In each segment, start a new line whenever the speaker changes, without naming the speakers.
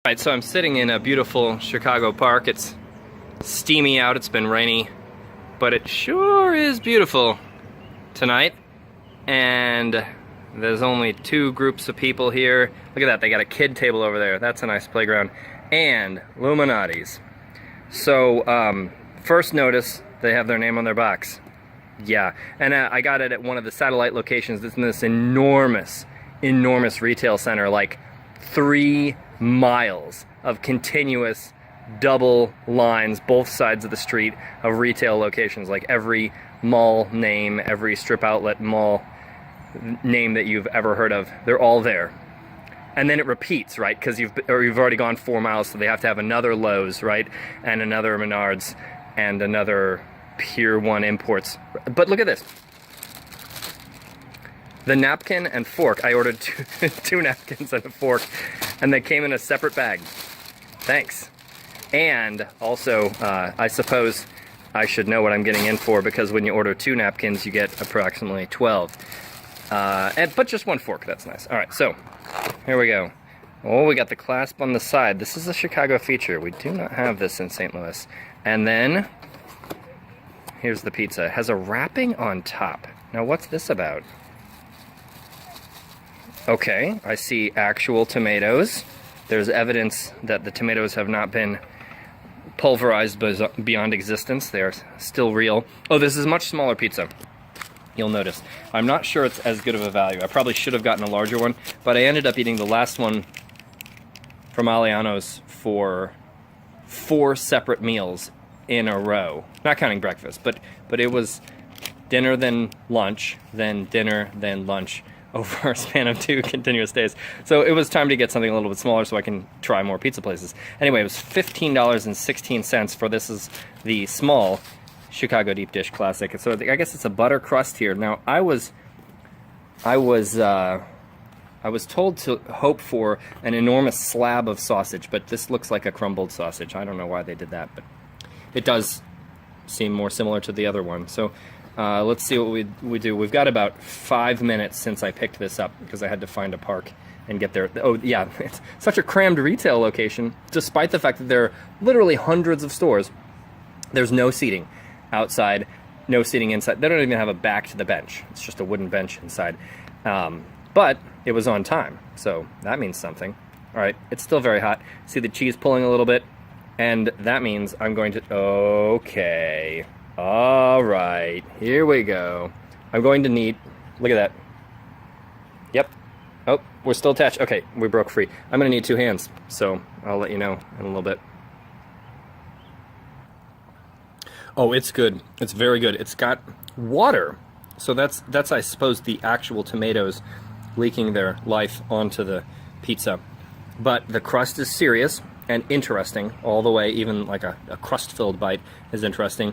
Alright, so I'm sitting in a beautiful Chicago park. It's steamy out, it's been rainy, but it sure is beautiful tonight. And there's only two groups of people here. Look at that, they got a kid table over there. That's a nice playground. And Lou Malnati's. So, first notice, they have their name on their box. Yeah, and I got it at one of the satellite locations. It's in this enormous retail center, like 3 miles of continuous double lines, both sides of the street, of retail locations. Like every mall name, every strip outlet mall name that you've ever heard of, they're all there. And then it repeats, right? Because you've already gone 4 miles, so they have to have another Lowe's, right? And another Menards, and another Pier 1 Imports. But look at this. The napkin and fork, I ordered two napkins and a fork, and they came in a separate bag. Thanks. And also, I suppose I should know what I'm getting in for, because when you order 2 napkins, you get approximately 12. But just 1 fork, that's nice. All right, so here we go. Oh, we got the clasp on the side. This is a Chicago feature. We do not have this in St. Louis. And then, here's the pizza. It has a wrapping on top. Now, what's this about? Okay, I see actual tomatoes. There's evidence that the tomatoes have not been pulverized beyond existence. They're still real. Oh, this is a much smaller pizza. You'll notice. I'm not sure it's as good of a value. I probably should have gotten a larger one, but I ended up eating the last one from Aliano's for 4 separate meals in a row. Not counting breakfast, but it was dinner, then lunch, then dinner, then lunch, over a span of 2 continuous days. So it was time to get something a little bit smaller so I can try more pizza places. Anyway, it was $15.16 for this is the small Chicago deep dish classic. So I guess it's a butter crust here. Now I was told to hope for an enormous slab of sausage, but this looks like a crumbled sausage. I don't know why they did that, but it does seem more similar to the other one. So let's see what we do. We've got about 5 minutes since I picked this up, because I had to find a park and get there. Oh yeah, it's such a crammed retail location, despite the fact that there are literally hundreds of stores. There's no seating outside, no seating inside. They don't even have a back to the bench. It's just a wooden bench inside. But it was on time, so that means something. All right, it's still very hot. See the cheese pulling a little bit? And that means I'm going to... Okay. All right, here we go. I'm going to need... Look at that. Yep. Oh, we're still attached. Okay, we broke free. I'm going to need 2 hands, so I'll let you know in a little bit. Oh, it's good. It's very good. It's got water. So that's I suppose, the actual tomatoes leaking their life onto the pizza. But the crust is serious and interesting all the way. Even like a crust-filled bite is interesting.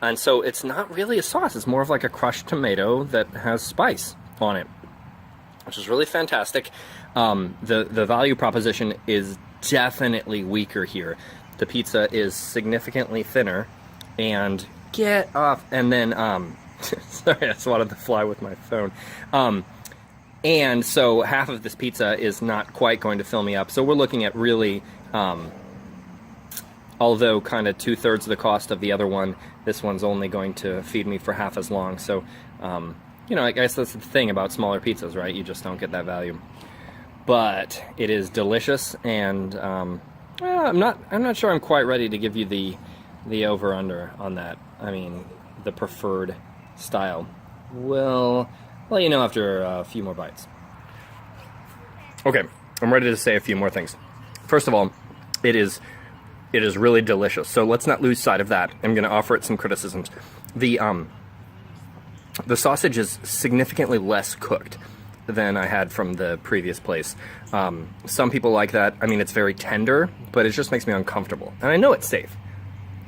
And so it's not really a sauce. It's more of like a crushed tomato that has spice on it, which is really fantastic. The value proposition is definitely weaker here. The pizza is significantly thinner. And get off. And then, sorry, I swatted the fly with my phone. And so half of this pizza is not quite going to fill me up. So we're looking at really, although kind of 2/3 of the cost of the other one, this one's only going to feed me for half as long. So, you know, I guess that's the thing about smaller pizzas, right? You just don't get that value. But it is delicious, and well, I'm not sure I'm quite ready to give you the over-under on that. I mean, the preferred style. Well, you know, after a few more bites. Okay, I'm ready to say a few more things. First of all, it is really delicious. So let's not lose sight of that. I'm going to offer it some criticisms. The sausage is significantly less cooked than I had from the previous place. Some people like that. I mean, it's very tender, but it just makes me uncomfortable. And I know it's safe.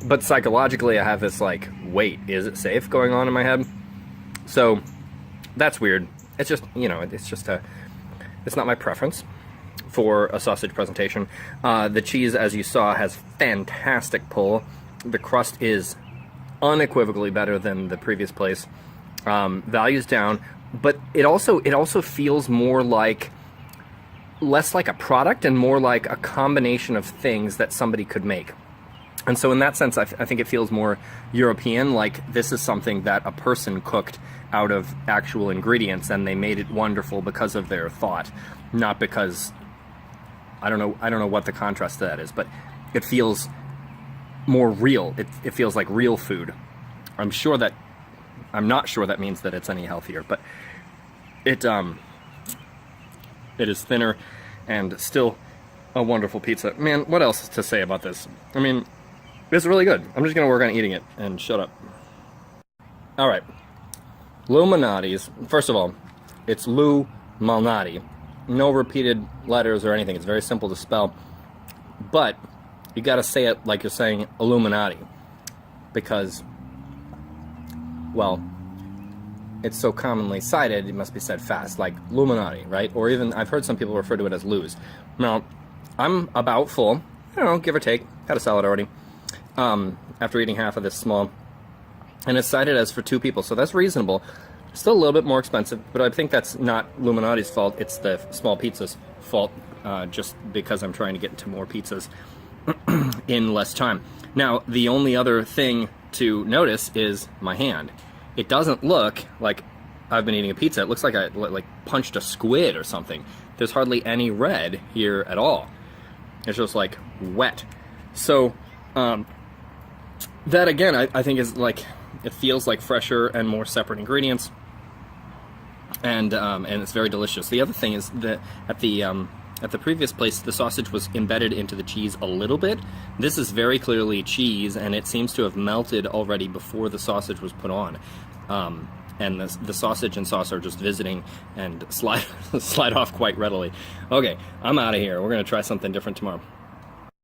But psychologically, I have this, like, wait, is it safe going on in my head? So, that's weird. It's just, you know, it's not my preference for a sausage presentation. The cheese, as you saw, has fantastic pull. The crust is unequivocally better than the previous place. Value's down, but it also feels more like less like a product and more like a combination of things that somebody could make. And so in that sense, I think it feels more European, like this is something that a person cooked out of actual ingredients and they made it wonderful because of their thought, not because, I don't know what the contrast to that is, but it feels more real. It feels like real food. I'm not sure that means that it's any healthier, but it is thinner and still a wonderful pizza. Man, what else to say about this? I mean, it's really good. I'm just gonna work on eating it and shut up. All right, Lou Malnati's. First of all, it's Lou Malnati. No repeated letters or anything. It's very simple to spell, but you gotta say it like you're saying Illuminati, because, well, it's so commonly cited, it must be said fast, like Illuminati, right? Or even, I've heard some people refer to it as Lou's. Now, I'm about full, I don't know, give or take. Had a salad already. After eating half of this small. And it's cited as for 2 people, so that's reasonable. Still a little bit more expensive, but I think that's not Illuminati's fault, it's the small pizza's fault, just because I'm trying to get into more pizzas in less time. Now, the only other thing to notice is my hand. It doesn't look like I've been eating a pizza. It looks like I punched a squid or something. There's hardly any red here at all. It's just like wet. So that again, I think is like, it feels like fresher and more separate ingredients, and it's very delicious. The other thing is that at the previous place, the sausage was embedded into the cheese a little bit. This is very clearly cheese, and it seems to have melted already before the sausage was put on. And the sausage and sauce are just visiting and slide off quite readily. Okay, I'm out of here. We're going to try something different tomorrow.